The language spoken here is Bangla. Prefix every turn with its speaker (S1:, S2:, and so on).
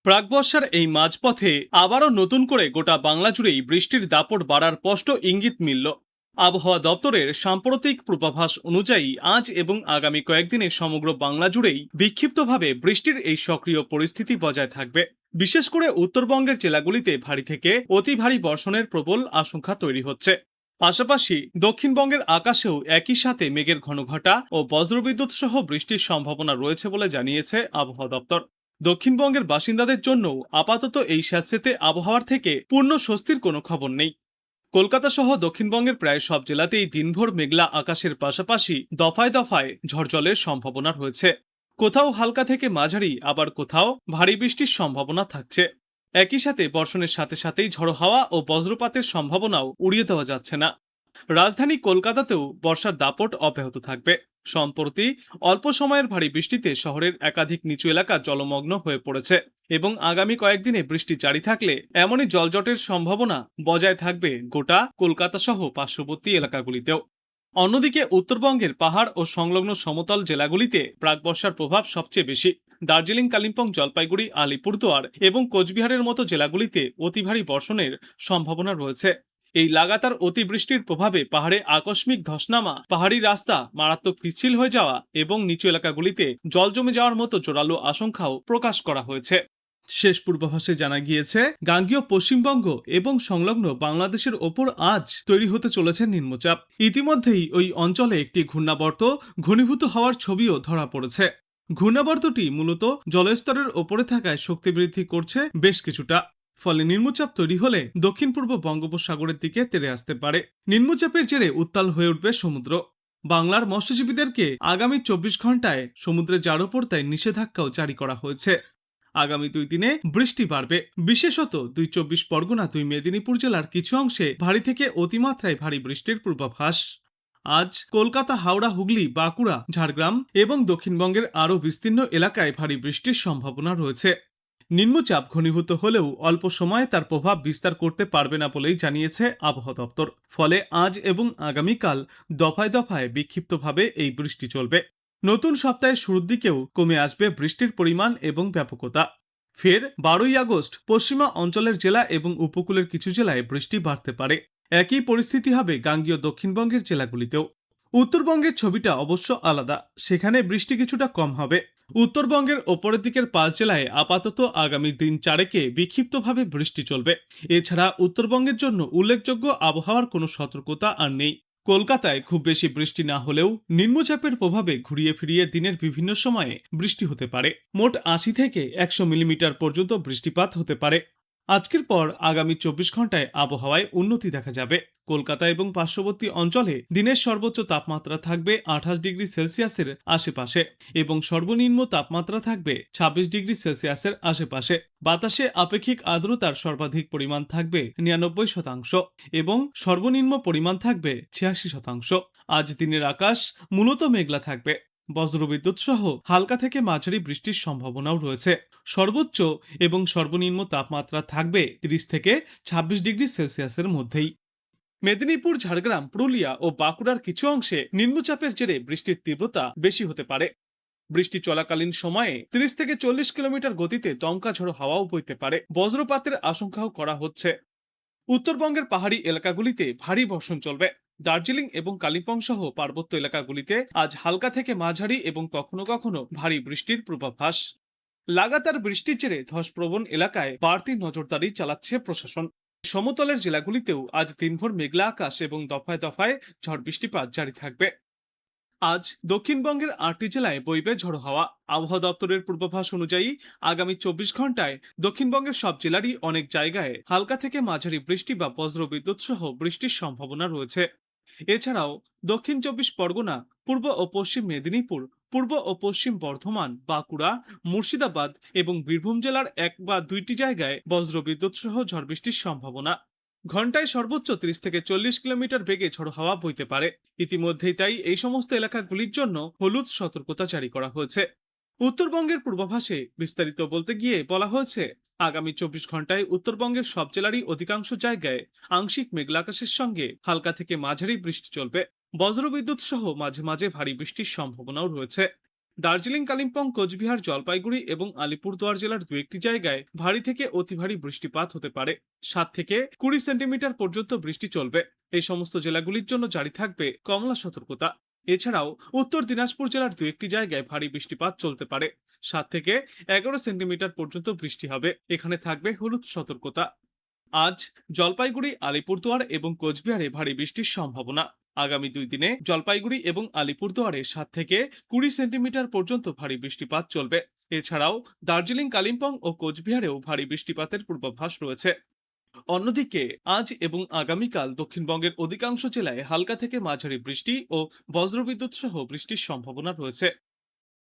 S1: প্রাক-বর্ষার এই মাঝপথে আবারও নতুন করে গোটা বাংলা জুড়েই বৃষ্টির দাপট বাড়ার স্পষ্ট ইঙ্গিত মিলল। আবহাওয়া দপ্তরের সাম্প্রতিক পূর্বাভাস অনুযায়ী আজ এবং আগামী কয়েকদিনে সমগ্র বাংলা জুড়েই বিক্ষিপ্তভাবে বৃষ্টির এই সক্রিয় পরিস্থিতি বজায় থাকবে। বিশেষ করে উত্তরবঙ্গের জেলাগুলিতে ভারী থেকে অতি ভারী বর্ষণের প্রবল আশঙ্কা তৈরি হচ্ছে। পাশাপাশি দক্ষিণবঙ্গের আকাশেও একই সাথে মেঘের ঘনঘটা ও বজ্রবিদ্যুৎ সহ বৃষ্টির সম্ভাবনা রয়েছে বলে জানিয়েছে আবহাওয়া দপ্তর। দক্ষিণবঙ্গের বাসিন্দাদের জন্য আপাতত এই স্যাঁতসেঁতে আবহাওয়ার থেকে পূর্ণ স্বস্তির কোনো খবর নেই। কলকাতা সহ দক্ষিণবঙ্গের প্রায় সব জেলাতেই দিনভর মেঘলা আকাশের পাশাপাশি দফায় দফায় ঝড়জলের সম্ভাবনা রয়েছে। কোথাও হালকা থেকে মাঝারি, আবার কোথাও ভারী বৃষ্টির সম্ভাবনা থাকছে। একই সাথে বর্ষণের সাথে সাথেই ঝড়ো হাওয়া ও বজ্রপাতের সম্ভাবনাও উড়িয়ে দেওয়া যাচ্ছে না। রাজধানী কলকাতাতেও বর্ষার দাপট অব্যাহত থাকবে। সম্প্রতি অল্প সময়ের ভারী বৃষ্টিতে শহরের একাধিক নিচু এলাকা জলমগ্ন হয়ে পড়েছে এবং আগামী কয়েকদিনে বৃষ্টি জারি থাকলে এমনই জলজটের সম্ভাবনা বজায় থাকবে গোটা কলকাতা সহ পার্শ্ববর্তী এলাকাগুলিতেও। অন্যদিকে উত্তরবঙ্গের পাহাড় ও সংলগ্ন সমতল জেলাগুলিতে প্রাকবর্ষার প্রভাব সবচেয়ে বেশি। দার্জিলিং, কালিম্পং, জলপাইগুড়ি, আলিপুরদুয়ার এবং কোচবিহারের মতো জেলাগুলিতে অতি ভারী বর্ষণের সম্ভাবনা রয়েছে। এই লাগাতার অতিবৃষ্টির প্রভাবে পাহাড়ে আকস্মিক ধসনামা, পাহাড়ি রাস্তা মারাত্মক পিচ্ছিল হয়ে যাওয়া এবং নিচু এলাকাগুলিতে জল জমে যাওয়ার মতো জোরালো আশঙ্কাও প্রকাশ করা হয়েছে। শেষ পূর্বাভাসে জানা গিয়েছে, গাঙ্গেয় পশ্চিমবঙ্গ এবং সংলগ্ন বাংলাদেশের ওপর আজ তৈরি হতে চলেছে নিম্নচাপ। ইতিমধ্যেই ওই অঞ্চলে একটি ঘূর্ণাবর্ত ঘনীভূত হওয়ার ছবিও ধরা পড়েছে। ঘূর্ণাবর্তটি মূলত জলস্তরের ওপরে থাকায় শক্তি বৃদ্ধি করছে বেশ কিছুটা। ফলে নিম্নচাপ তৈরি হলে দক্ষিণ পূর্ব বঙ্গোপসাগরের দিকে তেড়ে আসতে পারে। নিম্নচাপের জেরে উত্তাল হয়ে উঠবে সমুদ্র। বাংলার মৎস্যজীবীদেরকে আগামী 24 ঘন্টায় সমুদ্রে জাড়পড়তায় নিষেধাজ্ঞাও জারি করা হয়েছে। আগামী 2 দিনে বৃষ্টি বাড়বে। বিশেষত 24 পরগনা, মেদিনীপুর জেলার কিছু অংশে ভারী থেকে অতিমাত্রায় ভারী বৃষ্টির পূর্বাভাস। আজ কলকাতা, হাওড়া, হুগলি, বাঁকুড়া, ঝাড়গ্রাম এবং দক্ষিণবঙ্গের আরও বিস্তীর্ণ এলাকায় ভারী বৃষ্টির সম্ভাবনা রয়েছে। নিম্নচাপ ঘনীভূত হলেও অল্প সময়ে তার প্রভাব বিস্তার করতে পারবে না বলেই জানিয়েছে আবহাওয়া দপ্তর। ফলে আজ এবং আগামীকাল দফায় দফায় বিক্ষিপ্তভাবে এই বৃষ্টি চলবে। নতুন সপ্তাহের শুরুর দিকেও কমে আসবে বৃষ্টির পরিমাণ এবং ব্যাপকতা। ফের 12ই আগস্ট পশ্চিমা অঞ্চলের জেলা এবং উপকূলের কিছু জেলায় বৃষ্টি বাড়তে পারে। একই পরিস্থিতি হবে গাঙ্গেয় দক্ষিণবঙ্গের জেলাগুলিতেও। উত্তরবঙ্গের ছবিটা অবশ্য আলাদা, সেখানে বৃষ্টি কিছুটা কম হবে। উত্তরবঙ্গের ওপরের দিকের 5 জেলায় আপাতত আগামী দিন 4 বিক্ষিপ্তভাবে বৃষ্টি চলবে। এছাড়া উত্তরবঙ্গের জন্য উল্লেখযোগ্য আবহাওয়ার কোনো সতর্কতা আর নেই। কলকাতায় খুব বেশি বৃষ্টি না হলেও নিম্নচাপের প্রভাবে ঘুরিয়ে ফিরিয়ে দিনের বিভিন্ন সময়ে বৃষ্টি হতে পারে। মোট 80 থেকে 100 মিলিমিটার পর্যন্ত বৃষ্টিপাত হতে পারে। আজকের পর আগামী 24 ঘন্টায় আবহাওয়ায় উন্নতি দেখা যাবে। কলকাতা এবং পার্শ্ববর্তী অঞ্চলে দিনের সর্বোচ্চ তাপমাত্রা থাকবে 28 ডিগ্রি সেলসিয়াসের আশেপাশে এবং সর্বনিম্ন তাপমাত্রা থাকবে 26 ডিগ্রি সেলসিয়াসের আশেপাশে। বাতাসে আপেক্ষিক আর্দ্রতার সর্বাধিক পরিমাণ থাকবে 99% এবং সর্বনিম্ন পরিমাণ থাকবে 86%। আজ দিনের আকাশ মূলত মেঘলা থাকবে। বজ্রবিদ্যুৎ সহ হালকা থেকে মাঝারি বৃষ্টির সম্ভাবনাও রয়েছে। সর্বোচ্চ এবং সর্বনিম্ন তাপমাত্রা থাকবে 30 থেকে 26 ডিগ্রি সেলসিয়াসের মধ্যেই। মেদিনীপুর, ঝাড়গ্রাম, পুরুলিয়া ও বাঁকুড়ার কিছু অংশে নিম্নচাপের জেরে বৃষ্টির তীব্রতা বেশি হতে পারে। বৃষ্টি চলাকালীন সময়ে 30 থেকে 40 কিলোমিটার গতিতে দমকা ঝড়ো হাওয়াও বইতে পারে। বজ্রপাতের আশঙ্কাও করা হচ্ছে। উত্তরবঙ্গের পাহাড়ি এলাকাগুলিতে ভারী বর্ষণ চলবে। দার্জিলিং এবং কালিম্পং সহ পার্বত্য এলাকাগুলিতে আজ হালকা থেকে মাঝারি এবং কখনো কখনো ভারী বৃষ্টির পূর্বাভাস। লাগাতার বৃষ্টির জেরে ধসপ্রবণ এলাকায় বাড়তি নজরদারি চালাচ্ছে প্রশাসন। সমতলের জেলাগুলিতেও আজ দিনভর মেঘলা আকাশ এবং দফায় দফায় ঝড় বৃষ্টিপাত জারি থাকবে। আজ দক্ষিণবঙ্গের 8টি জেলায় বইবে ঝড়ো হাওয়া। আবহাওয়া দপ্তরের পূর্বাভাস অনুযায়ী আগামী 24 ঘন্টায় দক্ষিণবঙ্গের সব জেলারই অনেক জায়গায় হালকা থেকে মাঝারি বৃষ্টি বা বজ্রবিদ্যুৎ সহ বৃষ্টির সম্ভাবনা রয়েছে। এছাড়াও দক্ষিণ 24 পরগনা, পূর্ব ও পশ্চিম মেদিনীপুর, পূর্ব ও পশ্চিম বর্ধমান, বাঁকুড়া, মুর্শিদাবাদ এবং বীরভূম জেলার 1 বা 2টি জায়গায় বজ্রবিদ্যুৎ সহ ঝড় বৃষ্টির সম্ভাবনা। ঘন্টায় সর্বোচ্চ 30 থেকে 40 কিলোমিটার বেগে ঝড়ো হাওয়া বইতে পারে। ইতিমধ্যেই তাই এই সমস্ত এলাকাগুলির জন্য হলুদ সতর্কতা জারি করা হয়েছে। উত্তরবঙ্গের পূর্বাভাসে বিস্তারিত বলতে গিয়ে বলা হয়েছে, আগামী 24 ঘন্টায় উত্তরবঙ্গের সব জেলারই অধিকাংশ জায়গায় আংশিক মেঘলা আকাশের সঙ্গে হালকা থেকে মাঝারি বৃষ্টি চলবে। বজ্রবিদ্যুৎ সহ মাঝে মাঝে ভারী বৃষ্টির সম্ভাবনাও রয়েছে। দার্জিলিং, কালিম্পং, কোচবিহার, জলপাইগুড়ি এবং আলিপুরদুয়ার জেলার দু একটি জায়গায় ভারী থেকে অতি ভারী বৃষ্টিপাত হতে পারে। 7 থেকে 20 সেন্টিমিটার পর্যন্ত বৃষ্টি চলবে। এই সমস্ত জেলাগুলির জন্য জারি থাকবে কমলা সতর্কতা। এছাড়াও উত্তর দিনাজপুর জেলার দু একটি জায়গায় ভারী বৃষ্টিপাত চলতে পারে। 7 থেকে 11 সেন্টিমিটার পর্যন্ত বৃষ্টি হবে, এখানে থাকবে হলুদ সতর্কতা। আজ জলপাইগুড়ি, আলিপুরদুয়ার এবং কোচবিহারে ভারী বৃষ্টির সম্ভাবনা। আগামী 2 দিনে জলপাইগুড়ি এবং আলিপুরদুয়ারে 7 থেকে 20 সেন্টিমিটার পর্যন্ত ভারী বৃষ্টিপাত চলবে। এছাড়াও দার্জিলিং, কালিম্পং ও কোচবিহারেও ভারী বৃষ্টিপাতের পূর্বাভাস রয়েছে। অন্যদিকে আজ এবং আগামীকাল দক্ষিণবঙ্গের অধিকাংশ জেলায় হালকা থেকে মাঝারি বৃষ্টি ও বজ্রবিদ্যুৎ সহ বৃষ্টির সম্ভাবনা রয়েছে।